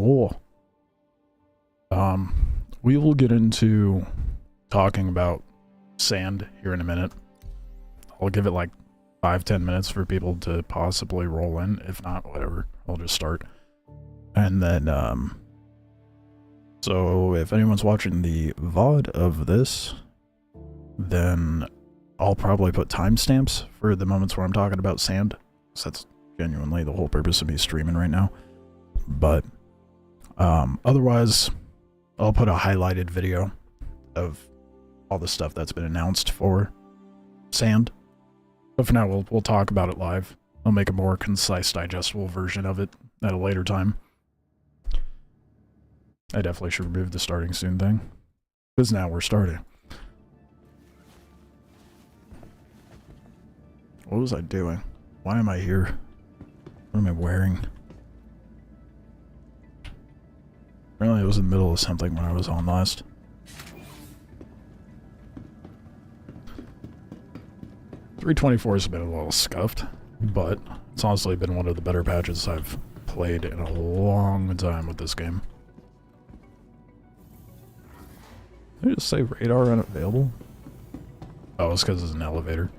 cool. We will get into talking about sand here in a minute. I'll give it like 5-10 minutes for people to possibly roll in. If not, whatever. I'll just start. And then, so if anyone's watching the VOD of this, then I'll probably put timestamps for the moments where I'm talking about sand. So that's genuinely the whole purpose of me streaming right now. But, otherwise, I'll put a highlighted video of all the stuff that's been announced for sand. But for now, we'll talk about it live. I'll make a more concise, digestible version of it at a later time. I definitely should remove the starting soon thing, because now we're starting. What was I doing? Why am I here? What am I wearing? Apparently I was in the middle of something when I was on last. .324 has been a little scuffed, but it's honestly been one of the better patches I've played in a long time with this game. Did I just say radar unavailable? Oh, it's because it's an elevator.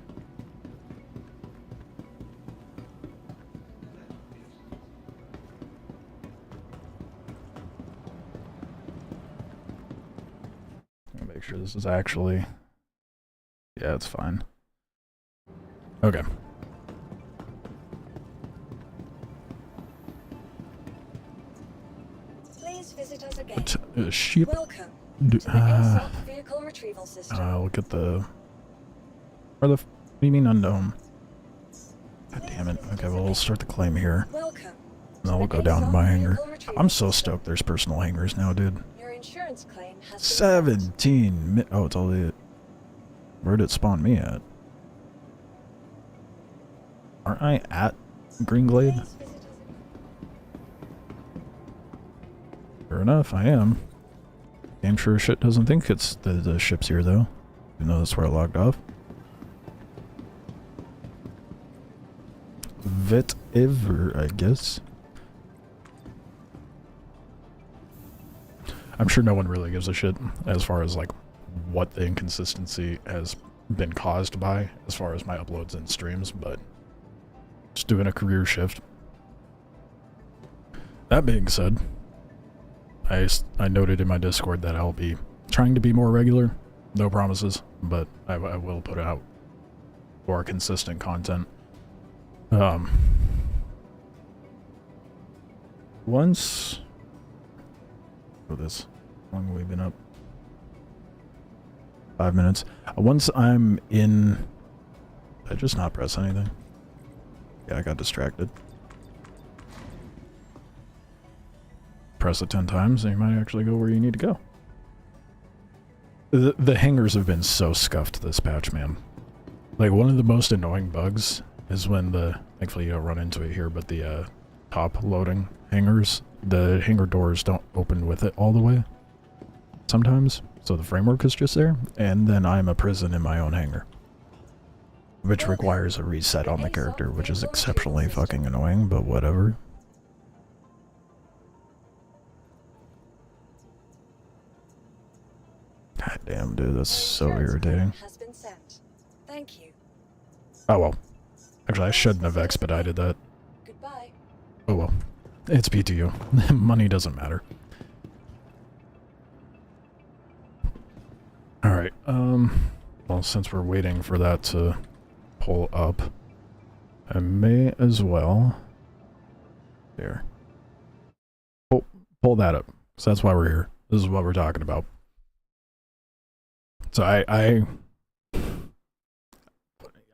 Make sure this is actually... Yeah, it's fine. Okay. Please visit us again. Sheep. Welcome to the ASOC vehicle retrieval system. Look at the... What do you mean unknown? God damn it. Okay, well, we'll start the claim here. Welcome. And then we'll go down to my hangar. I'm so stoked there's personal hangars now, dude. Your insurance claim has 17 oh, it's all the... Where'd it spawn me at? Aren't I at Green Glade? Fair enough, I am. Game sure as shit doesn't think it's the ship's here, though. Even though that's where I logged off. Whatever, I guess. I'm sure no one really gives a shit as far as, like, what the inconsistency has been caused by as far as my uploads and streams, but just doing a career shift. That being said, I noted in my Discord that I'll be trying to be more regular. No promises, but I will put out more consistent content. Once... For this, how long have we been up? 5 minutes. Once I'm in... Did I just not press anything? Yeah, I got distracted. Press it 10 times and you might actually go where you need to go. The hangars have been so scuffed this patch, man. Like, one of the most annoying bugs is when thankfully you don't run into it here, but the top loading hangars, the hangar doors don't open with it all the way sometimes. So the framework is just there, and then I'm a prison in my own hangar. Which requires a reset on the character, which is exceptionally fucking annoying, but whatever. God damn, dude, that's so irritating. Thank you. Oh well. Actually, I shouldn't have expedited that. Goodbye. Oh well. It's PTU. Money doesn't matter. Alright, well, since we're waiting for that to pull up, I may as well... There. Pull that up. So that's why we're here. This is what we're talking about. So I'm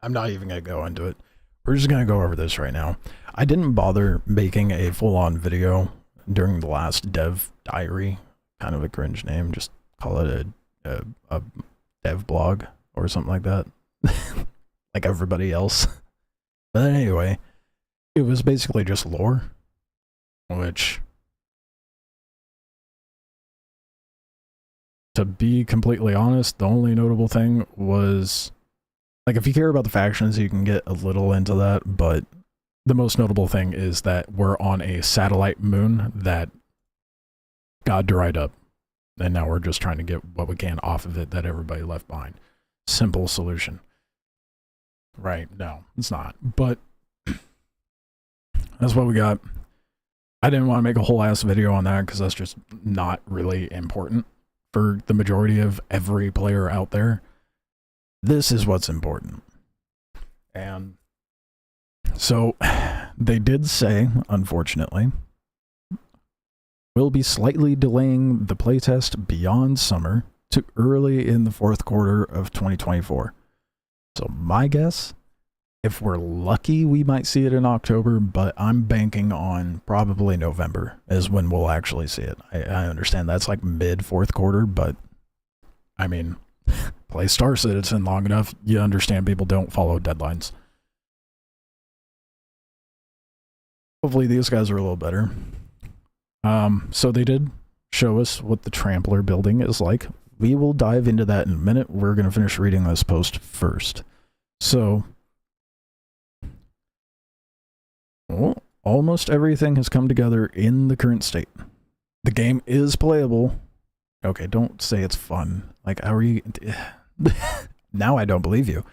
not even gonna go into it. We're just gonna go over this right now. I didn't bother making a full-on video during the last dev diary. Kind of a cringe name. Just call it a dev blog or something like that. Like everybody else. But anyway, it was basically just lore. Which... To be completely honest, the only notable thing was, like, if you care about the factions, you can get a little into that, but the most notable thing is that we're on a satellite moon that got dried up. And now we're just trying to get what we can off of it that everybody left behind. Simple solution. Right, no, it's not. But that's what we got. I didn't want to make a whole ass video on that because that's just not really important for the majority of every player out there. This is what's important. And so they did say, unfortunately, we'll be slightly delaying the playtest beyond summer to early in the fourth quarter of 2024. So my guess, if we're lucky, we might see it in October, but I'm banking on probably November is when we'll actually see it. I understand that's like mid fourth quarter, but I mean, play Star Citizen long enough, you understand people don't follow deadlines. Hopefully these guys are a little better. So they did show us what the Trampler building is like. We will dive into that in a minute. We're going to finish reading this post first. So, well, almost everything has come together in the current state. The game is playable. Okay, don't say it's fun. Like, how are you? Now I don't believe you.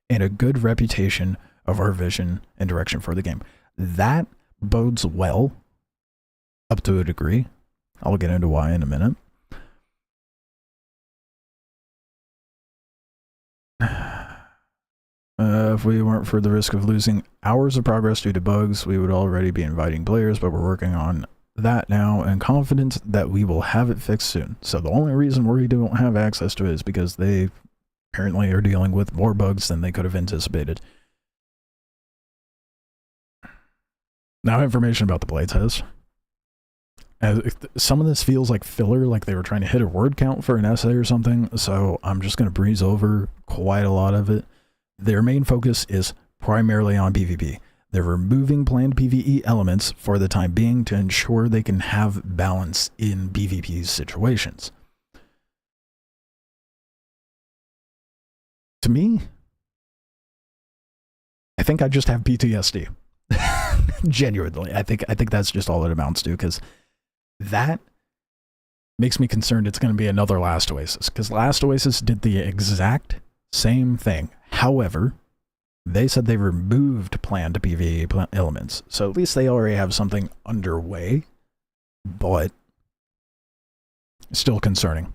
And a good reputation of our vision and direction for the game. That bodes well, up to a degree. I'll get into why in a minute. If we weren't for the risk of losing hours of progress due to bugs, we would already be inviting players, but we're working on that now and confident that we will have it fixed soon. So the only reason we don't have access to it is because they apparently are dealing with more bugs than they could have anticipated. Now information about the playtest. Some of this feels like filler, like they were trying to hit a word count for an essay or something, so I'm just going to breeze over quite a lot of it. Their main focus is primarily on PvP. They're removing planned PvE elements for the time being to ensure they can have balance in PvP situations. To me, I think I just have PTSD. Genuinely, I think that's just all it amounts to, because that makes me concerned it's going to be another Last Oasis, because Last Oasis did the exact same thing. However, they said they removed planned PvE elements, so at least they already have something underway, but still concerning.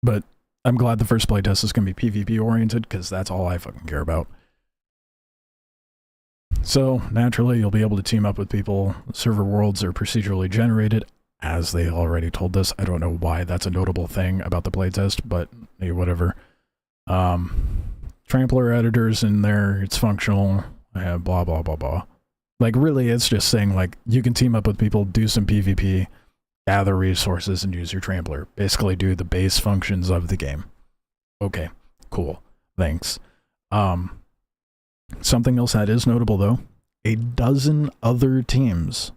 But I'm glad the first playtest is going to be PvP oriented, because that's all I fucking care about. So, naturally, you'll be able to team up with people. Server worlds are procedurally generated, as they already told us. I don't know why that's a notable thing about the playtest, but hey, whatever. Trampler editors in there, it's functional, blah, blah, blah, blah. Like, really, it's just saying, like, you can team up with people, do some PvP, gather resources, and use your Trampler. Basically do the base functions of the game. Okay, cool. Thanks. Something else that is notable, though, a dozen other teams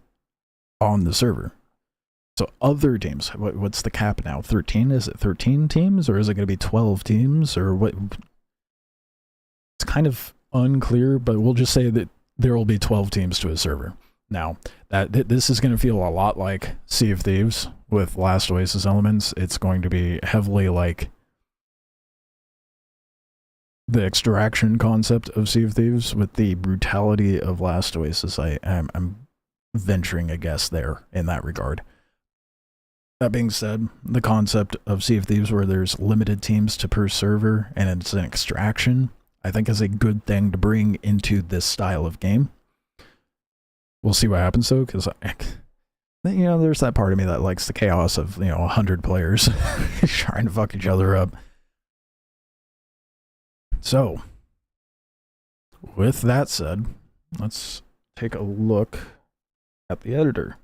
on the server. So other teams, what's the cap now? 13? Is it 13 teams, or is it going to be 12 teams, or what? It's kind of unclear, but we'll just say that there will be 12 teams to a server. Now, this is going to feel a lot like Sea of Thieves with Last Oasis elements. It's going to be heavily like the extraction concept of Sea of Thieves with the brutality of Last Oasis. I'm venturing a guess there in that regard. That being said, the concept of Sea of Thieves where there's limited teams to per server and it's an extraction, I think is a good thing to bring into this style of game. We'll see what happens though, because you know, there's that part of me that likes the chaos of, you know, 100 players trying to fuck each other up. So, with that said, let's take a look at the editor.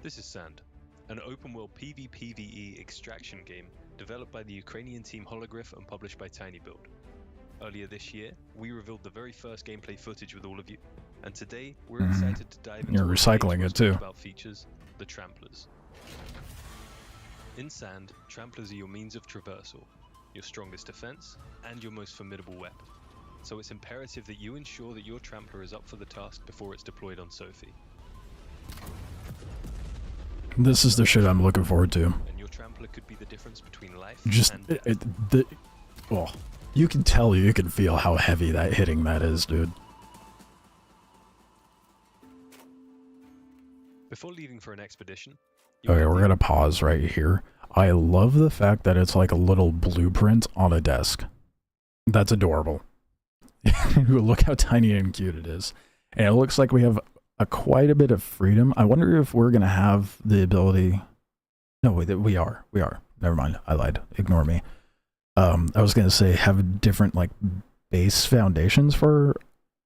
This is Sand, an open-world PvPvE extraction game developed by the Ukrainian team Hologryph and published by TinyBuild. Earlier this year, we revealed the very first gameplay footage with all of you, and today we're excited to dive into You're recycling it too. About features, the Tramplers. In Sand, Tramplers are your means of traversal, your strongest defense, and your most formidable weapon. So it's imperative that you ensure that your trampler is up for the task before it's deployed on Sophie. This is the shit I'm looking forward to. And your trampler could be the difference between life Just, and death. well, you can tell, you can feel how heavy that hitting that is, dude. Before leaving for an expedition, Okay, we're gonna pause right here. I love the fact that it's like a little blueprint on a desk. That's adorable. Look how tiny and cute it is. And it looks like we have quite a bit of freedom. I wonder if we're gonna have the ability... No, we are. Never mind, I lied. Ignore me. I was gonna say have different like base foundations for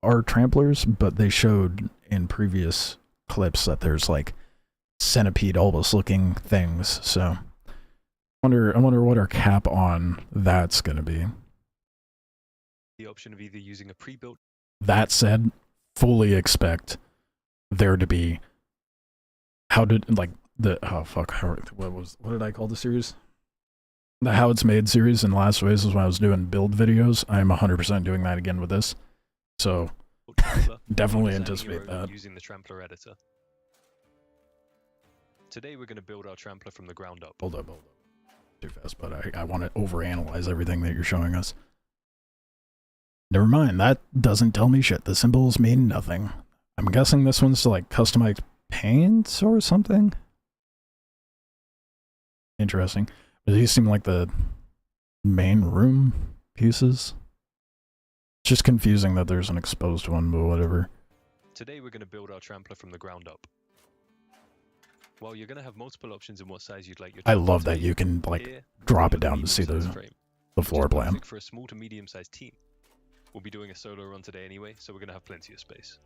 our tramplers, but they showed in previous clips that there's like centipede almost looking things, so I wonder what our cap on that's gonna be. The option of either using a pre-built... That said, fully expect there to be what did I call the series? The How It's Made series in Last Ways is when I was doing build videos. I'm 100% doing that again with this, so definitely anticipate that. Using the trampler editor. Today we're going to build our trampler from the ground up. Hold up. Too fast, but I want to overanalyze everything that you're showing us. Never mind, that doesn't tell me shit. The symbols mean nothing. I'm guessing this one's to like customize paints or something? Interesting. But these seem like the main room pieces. It's just confusing that there's an exposed one, but whatever. Today we're going to build our trampler from the ground up. While you're going to have multiple options in what size you'd like your I love that you can like drop it down to see the floor plan. For a small to medium sized team. We'll be doing a solo run today anyway, so we're going to have plenty of space.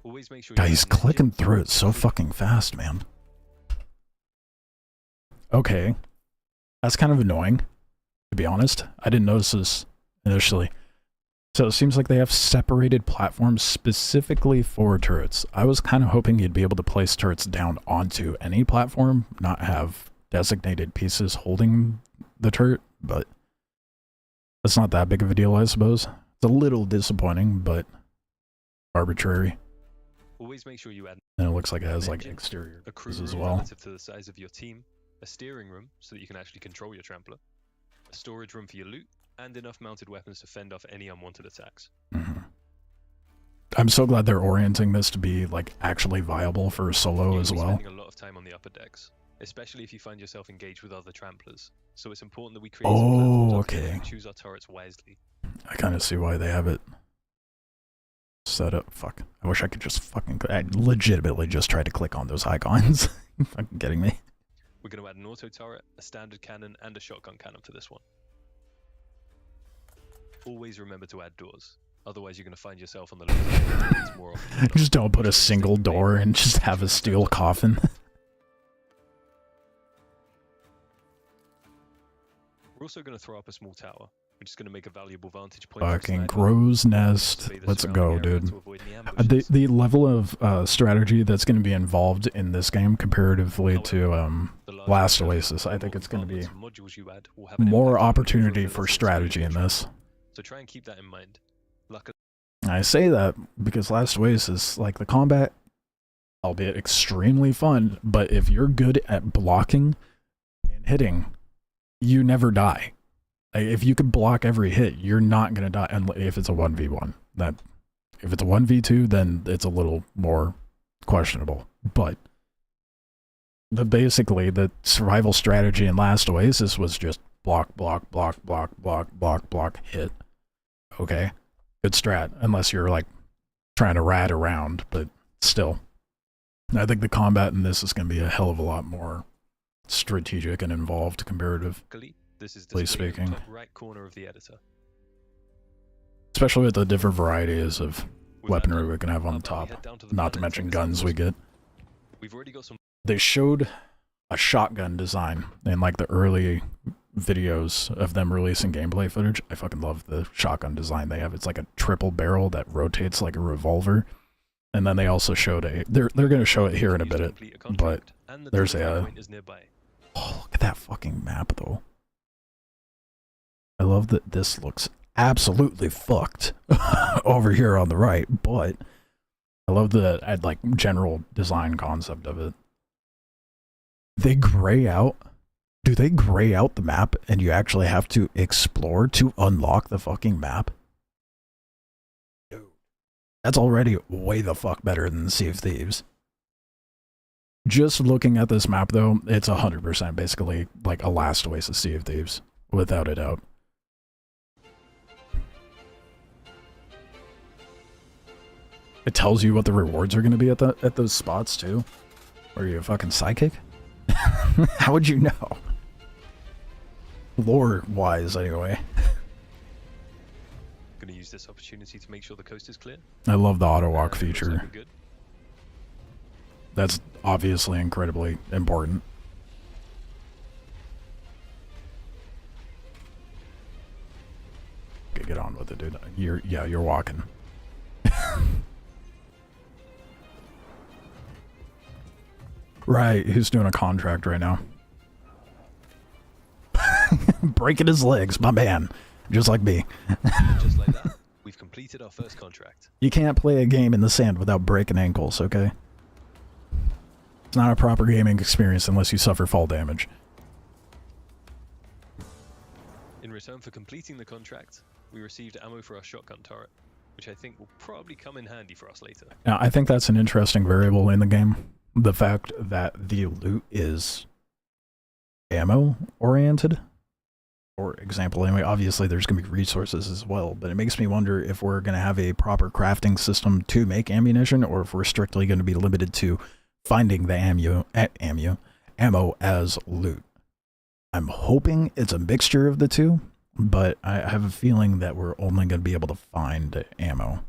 Always make sure he's clicking through it so fucking fast, man. Okay. That's kind of annoying, to be honest. I didn't notice this initially. So it seems like they have separated platforms specifically for turrets. I was kind of hoping you'd be able to place turrets down onto any platform, not have designated pieces holding the turret, but that's not that big of a deal, I suppose. It's a little disappointing, but arbitrary. Always make sure you add... And it looks like it has like exterior pieces as well. Relative to the size of your team, a steering room so that you can actually control your trampler, a storage room for your loot, and enough mounted weapons to fend off any unwanted attacks. Mm-hmm. I'm so glad they're orienting this to be like actually viable for solo as well. Spending a lot of time on the upper decks, especially if you find yourself engaged with other tramplers. So it's important that we create some platforms okay. and choose our turrets wisely. I kind of see why they have it set up. Fuck. I wish I could just fucking... I legitimately just tried to click on those icons. Fucking kidding me. We're going to add an auto turret, a standard cannon, and a shotgun cannon for this one. Always remember to add doors. Otherwise you're going to find yourself on the lookout more often. Just don't put a single door and just have a steel coffin. We're also going to throw up a small tower, which is going to make a valuable vantage point. Fucking crow's nest. Let's go, dude. The level of strategy that's going to be involved in this game comparatively to Last Oasis, I think it's going to be more opportunity for strategy in this. So try and keep that in mind. I say that because Last Oasis, like the combat, albeit extremely fun, but if you're good at blocking and hitting, you never die. Like, if you can block every hit, you're not going to die. And if it's a 1v1, if it's a 1v2, then it's a little more questionable. But basically, the survival strategy in Last Oasis was just block, hit. Okay, good strat, unless you're like trying to rat around, but still. I think the combat in this is going to be a hell of a lot more strategic and involved comparatively speaking. Top right corner of the editor. Especially with the different varieties of weaponry we can have on the top, not to mention guns we get. We've already got some. They showed a shotgun design in like the early videos of them releasing gameplay footage. I fucking love the shotgun design they have. It's like a triple barrel that rotates like a revolver. And then they also showed they're going to show it here in a bit, but there's a Oh, look at that fucking map, though. I love that this looks absolutely fucked over here on the right, but I love the like general design concept of it. They gray out. Do they gray out the map and you actually have to explore to unlock the fucking map? Dude, that's already way the fuck better than Sea of Thieves. Just looking at this map though, it's 100% basically like a Last Oasis Sea of Thieves, without a doubt. It tells you what the rewards are going to be at those spots too. Are you a fucking psychic? How would you know? Lore-wise, anyway. Gonna use this opportunity to make sure the coast is clear. I love the auto walk feature. Looks like we're good. That's obviously incredibly important. Okay, get on with it, dude. You're walking. Right, who's doing a contract right now? Breaking his legs, my man. Just like me. Just like that, we've completed our first contract. You can't play a game in the sand without breaking ankles, okay? It's not a proper gaming experience unless you suffer fall damage. In return for completing the contract, we received ammo for our shotgun turret, which I think will probably come in handy for us later. Now, I think that's an interesting variable in the game. The fact that the loot is ammo-oriented. For example, anyway, obviously there's going to be resources as well, but it makes me wonder if we're going to have a proper crafting system to make ammunition, or if we're strictly going to be limited to finding the ammo as loot. I'm hoping it's a mixture of the two, but I have a feeling that we're only going to be able to find ammo.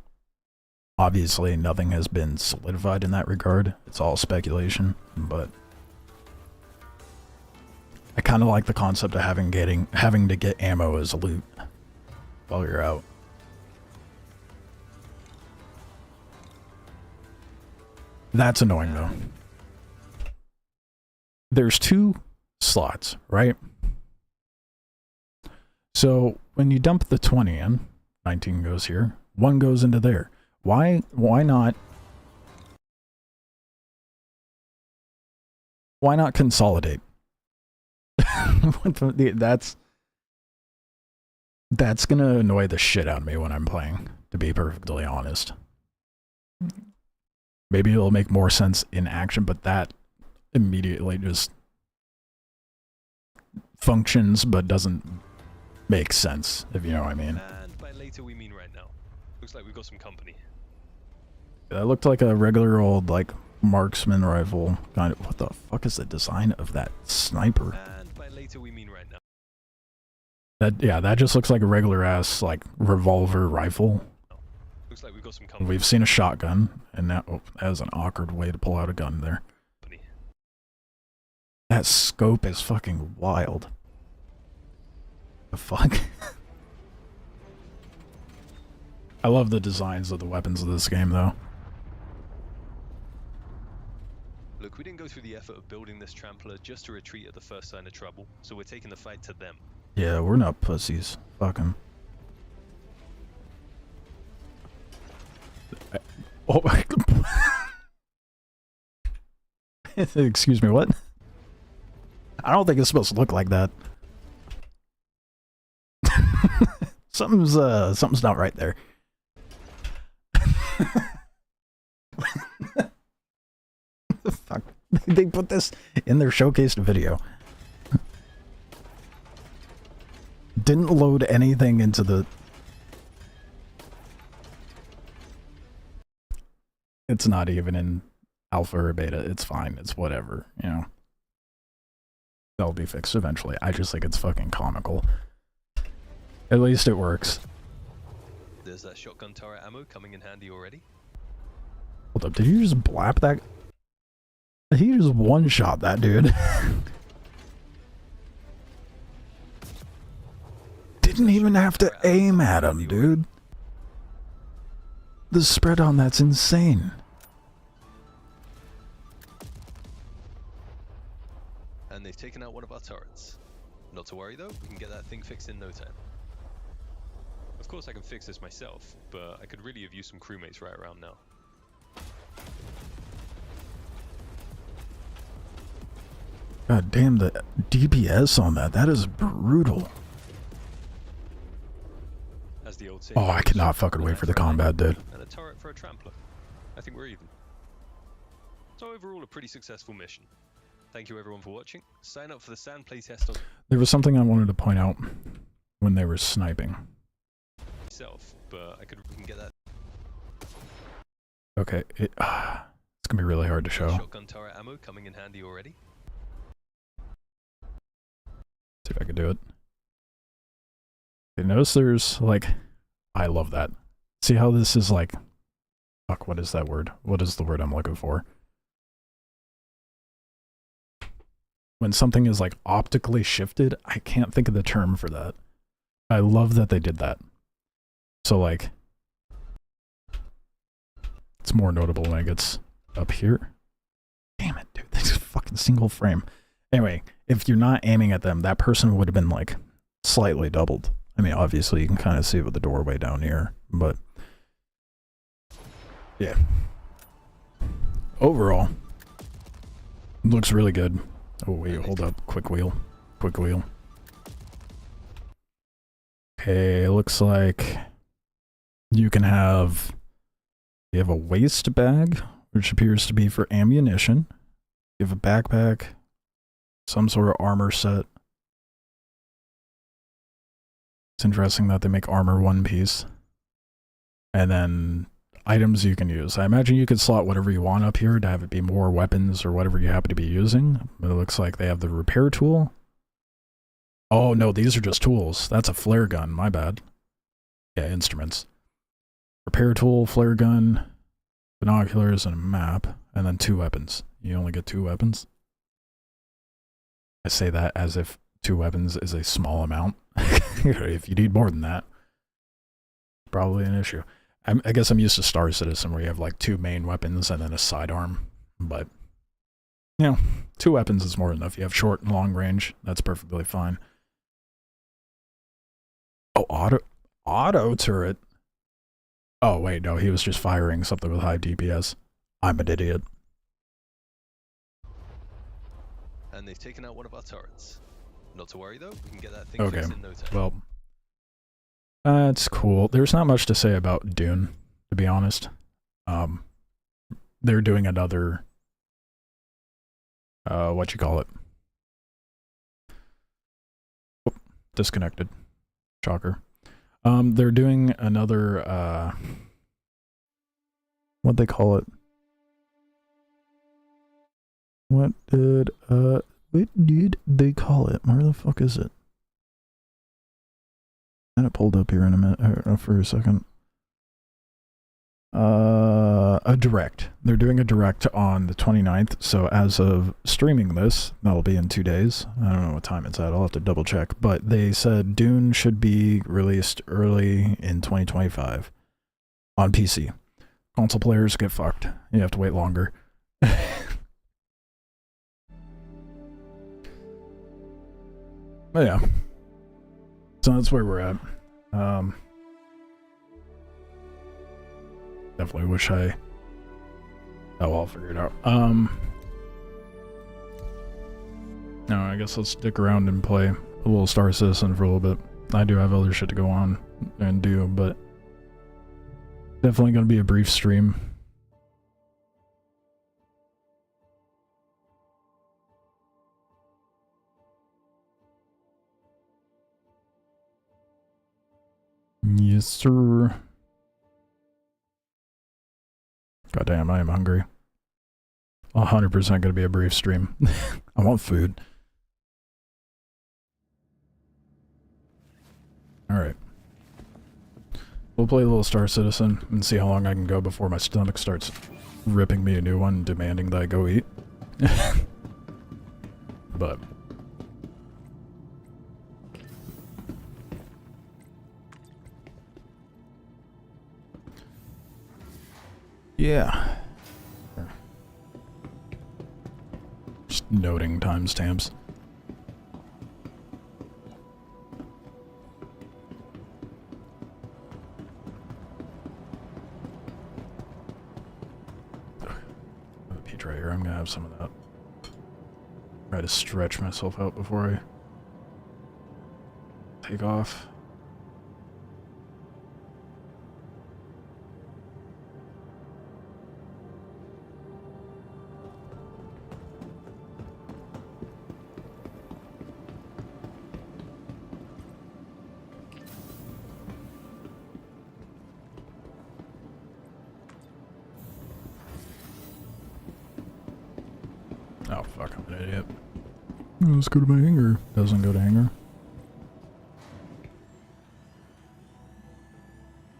Obviously, nothing has been solidified in that regard. It's all speculation, but I kind of like the concept of having to get ammo as loot while you're out. That's annoying, though. There's 2 slots, right? So when you dump the 20 in, 19 goes here, 1 goes into there. Why not consolidate? That's gonna annoy the shit out of me when I'm playing, to be perfectly honest. Maybe it'll make more sense in action, but that immediately just functions but doesn't make sense, if you know what I mean. And by later we mean right now. Looks like we've got some company. That looked like a regular old, like, marksman rifle. Kind of. What the fuck is the design of that sniper? And by later we mean right now. That just looks like a regular ass, like, revolver rifle. Looks like we've got some company. We've seen a shotgun, and that was an awkward way to pull out a gun there. That scope is fucking wild. The fuck? I love the designs of the weapons of this game, though. Look, we didn't go through the effort of building this trampler just to retreat at the first sign of trouble, so we're taking the fight to them. Yeah, we're not pussies. Fuck 'em. Oh my god. Excuse me, what? I don't think it's supposed to look like that. Something's not right there. The fuck? They put this in their showcased video. Didn't load anything into the... It's not even in alpha or beta. It's fine. It's whatever, you know. That'll be fixed eventually. I just think it's fucking comical. At least it works. There's that shotgun turret ammo coming in handy already. Hold up, did you just blap that? He just one-shot that dude. Didn't even have to aim at him, dude. The spread on that's insane. And they've taken taken out one of our turrets. Not to worry though, we can get that thing fixed in no time. Of course I can fix this myself, but I could really have used some crewmates right around now. God damn, the DPS on that is brutal. As the old saying Oh, I goes, cannot fucking a wait man for the a knight combat, dude. and a turret for a trampler. I think we're even. So overall, a pretty successful mission. Thank you everyone for watching. Sign up for the sand playtest on There was something I wanted to point out when they were sniping. myself, but we can get that Okay, it's gonna be really hard to show. shotgun turret ammo coming in handy already. See if I can do it. Okay, notice there's like, I love that. See how this is like, fuck, what is that word? What is the word I'm looking for? When something is like optically shifted, I can't think of the term for that. I love that they did that. So like, it's more notable when it gets up here. Damn it, dude, this is fucking single frame. Anyway, if you're not aiming at them, that person would have been like slightly doubled. I mean, obviously you can kind of see it with the doorway down here, but yeah. Overall, looks really good. Oh wait, hold up, quick wheel. Okay, it looks like you can have, you have a waist bag, which appears to be for ammunition. You have a backpack, some sort of armor set. It's interesting that they make armor one piece. And then items you can use. I imagine you could slot whatever you want up here to have it be more weapons or whatever you happen to be using. But it looks like they have the repair tool. Oh no, these are just tools. That's a flare gun, my bad. Yeah, instruments. Repair tool, flare gun, binoculars, and a map. And then 2 weapons. You only get 2 weapons? I say that as if 2 weapons is a small amount. If you need more than that, probably an issue. I guess I'm used to Star Citizen where you have like 2 main weapons and then a sidearm, but you know, 2 weapons is more than enough. You have short and long range, that's perfectly fine. Oh, auto turret. Oh wait, no, he was just firing something with high DPS. I'm an idiot. And they've taken out one of our turrets. Not to worry though, we can get that thing fixed in no time. Well, that's cool. There's not much to say about DUNE, to be honest. They're doing another, what you call it? Oh, disconnected. Shocker. They're doing another, what'd they call it? What did they call it? Where the fuck is it? I had it pulled up here in a minute, for a second. A direct. They're doing a direct on the 29th, so as of streaming this, that'll be in 2 days. I don't know what time it's at, I'll have to double check, but they said DUNE should be released early in 2025 on PC. Console players get fucked. You have to wait longer. But yeah. So that's where we're at. Definitely wish I... Oh, I'll figure it out. No, I guess let's stick around and play a little Star Citizen for a little bit. I do have other shit to go on and do, but definitely gonna be a brief stream. Yes, sir. Goddamn, I am hungry. 100% gonna be a brief stream. I want food. Alright. We'll play a little Star Citizen and see how long I can go before my stomach starts ripping me a new one, demanding that I go eat. But... yeah. Just noting timestamps. meat right here. I'm gonna have some of that. Try to stretch myself out before I take off. Oh fuck, I'm an idiot. Let's go to my hangar. Doesn't go to hangar.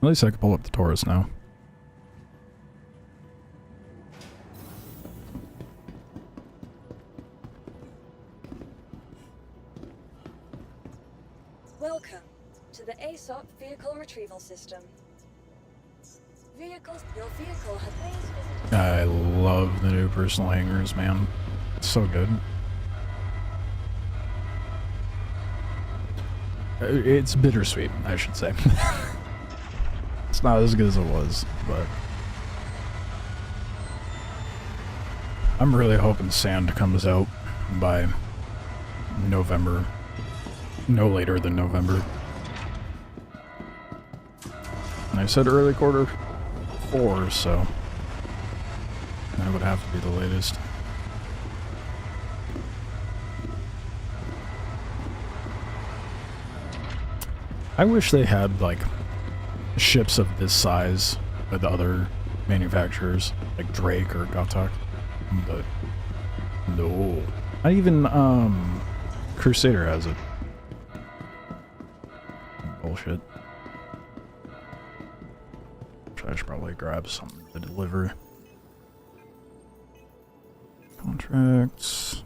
At least I can pull up the Taurus now. Welcome to the ASOP Vehicle Retrieval System. Your vehicle has base visited. I love the new personal hangars, man. It's so good. It's bittersweet, I should say. It's not as good as it was, but I'm really hoping Sand comes out by November. No later than November. And I said early quarter 4, so that would have to be the latest. I wish they had, like, ships of this size with other manufacturers, like Drake or Gotok, but no. Not even, Crusader has it. Bullshit. I should probably grab something to deliver. Contracts.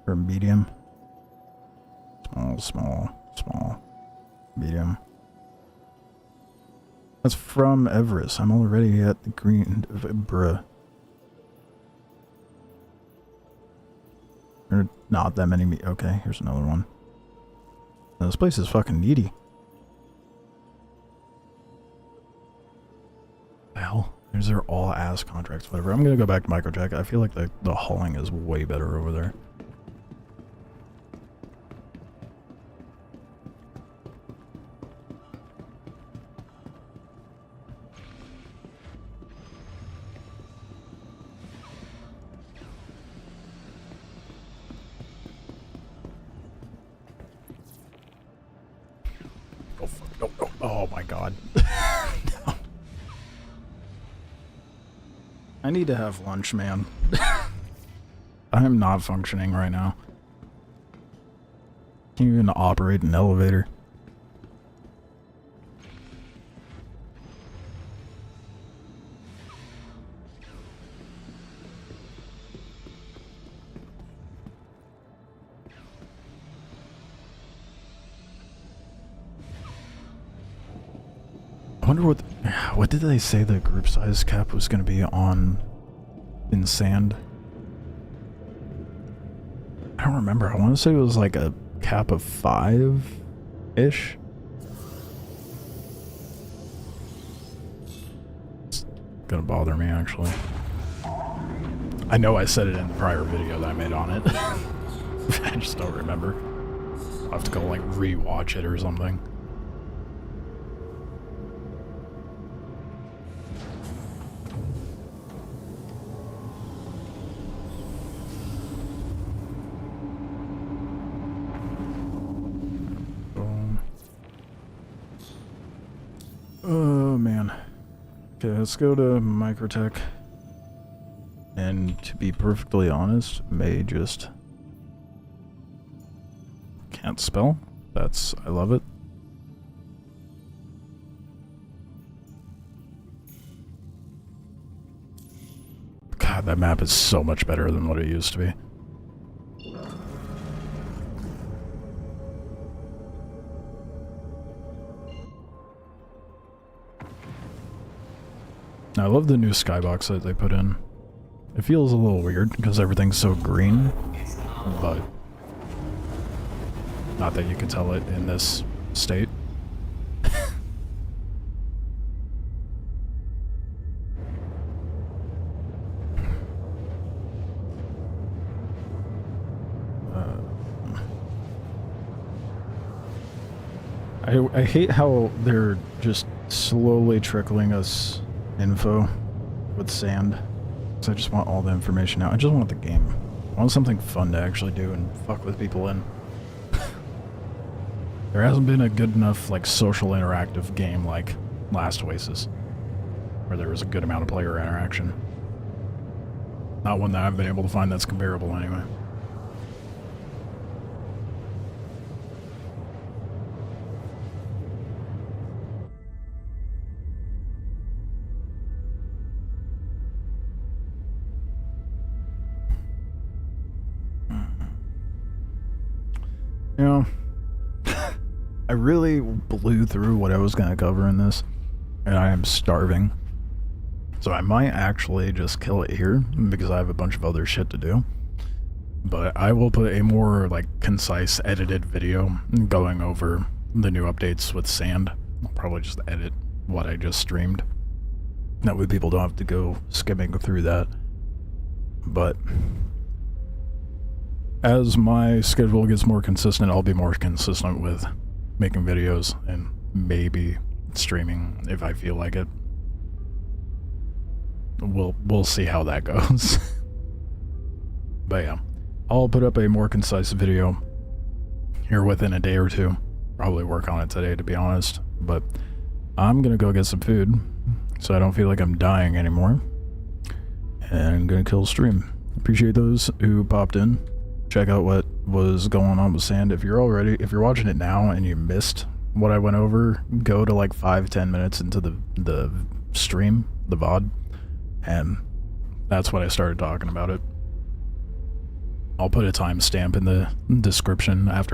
Or medium. Small. Medium. That's from Everest. I'm already at the green. Bruh. There are not that many. Okay, here's another one. This place is fucking needy. The hell? These are all ass contracts, whatever. I'm gonna go back to Microjack. I feel like the hauling is way better over there. Oh fuck! No! Oh my god! No. I need to have lunch, man. I am not functioning right now. Can't even operate an elevator. I wonder what did they say the group size cap was going to be on in Sand? I don't remember. I want to say it was like a cap of 5-ish. It's gonna bother me, actually. I know I said it in the prior video that I made on it. I just don't remember. I'll have to go like re-watch it or something. Oh man. Okay, let's go to Microtech. And to be perfectly honest, May just can't spell. I love it. God, that map is so much better than what it used to be. I love the new skybox that they put in. It feels a little weird because everything's so green, but not that you can tell it in this state. I hate how they're just slowly trickling us info with sand. So I just want all the information out. I just want the game. I want something fun to actually do and fuck with people in. There hasn't been a good enough, like, social interactive game like Last Oasis, where there was a good amount of player interaction. Not one that I've been able to find that's comparable anyway. You know, I really blew through what I was going to cover in this, and I am starving. So I might actually just kill it here, because I have a bunch of other shit to do. But I will put a more, like, concise, edited video going over the new updates with sand. I'll probably just edit what I just streamed. That way people don't have to go skimming through that. But as my schedule gets more consistent, I'll be more consistent with making videos and maybe streaming if I feel like it. We'll see how that goes. But yeah, I'll put up a more concise video here within a day or two. Probably work on it today, to be honest. But I'm gonna go get some food so I don't feel like I'm dying anymore. And I'm gonna kill the stream. Appreciate those who popped in. Check out what was going on with sand. If you're watching it now and you missed what I went over, go to like 5-10 minutes into the stream, the VOD, and that's when I started talking about it. I'll put a timestamp in the description after I